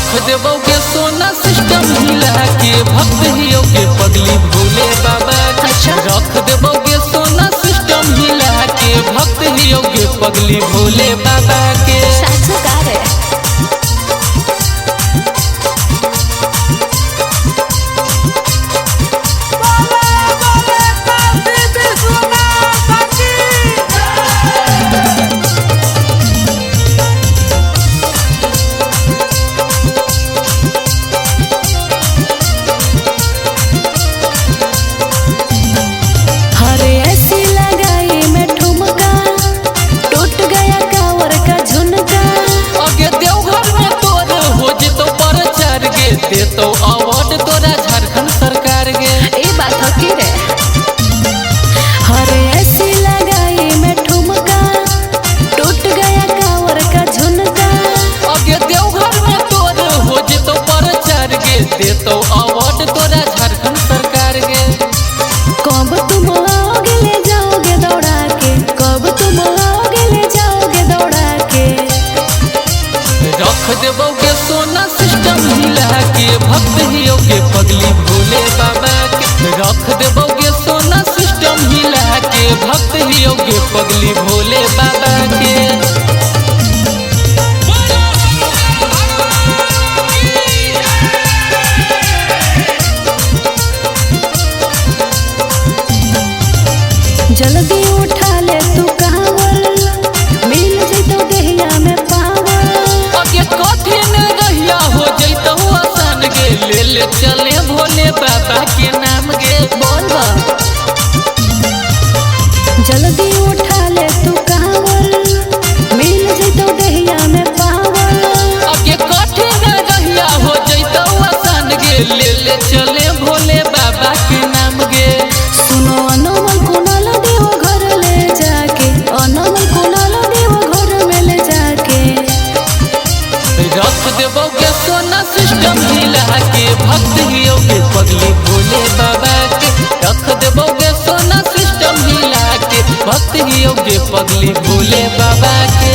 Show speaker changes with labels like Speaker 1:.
Speaker 1: रख देबोगे सोना सिस्टम हिला के भक्त हियो के पगली भोले बाबा के। रख देबोगे सोना सिस्टम हिला के भक्त हियो के पगली भोले बाबा के।
Speaker 2: तो
Speaker 1: अवार्ड तोरा झारखंड सरकार गे।
Speaker 2: ए बात हकी रे। हरे ऐसी लगाई मैं ठुमका, टूट गया कांवर का झुनका।
Speaker 1: आगे देवघर में तोर हो जितो प्रचार गे, दे तो अवार्ड तोरा झारखंड सरकार गे।
Speaker 2: कब तुम आओगे ले जाओगे दौड़ा के, कब तुम आओगे ले जाओगे दौड़ा के।
Speaker 1: रख देबोगे सोना सिस्टम हिला के भक्त हियो के पगली भोले बाबा के। रख देबोगे सोना सिस्टम हिला के भक्त हियो के पगली भोले बाबा के।
Speaker 2: जल्दी उठा ले तू कांवर, मिल जइतो देहिया में पावर।
Speaker 1: आगे कठिन रहिया हो जइतो आसान गे, ले ले चले भोले बाबा के नाम गे।
Speaker 2: बोल बा जल्दी उठा ले तू कांवर, मिल जइतो देहिया में पावर।
Speaker 1: आगे कठिन रहिया हो जइतो आसान गे, ले ले चले भोले बाबा के नाम गे।
Speaker 2: सुनो अनमोल कुणाल देव घर ले जाके, अनमोल कुणाल देव घर में ले जाके।
Speaker 1: रख देबोगे सोना सिस्टम हिला के भक्त हियो के पगली भोले बाबा के। रख देबोगे सोना सिस्टम हिला के भक्त हियो के पगली भोले बाबा के।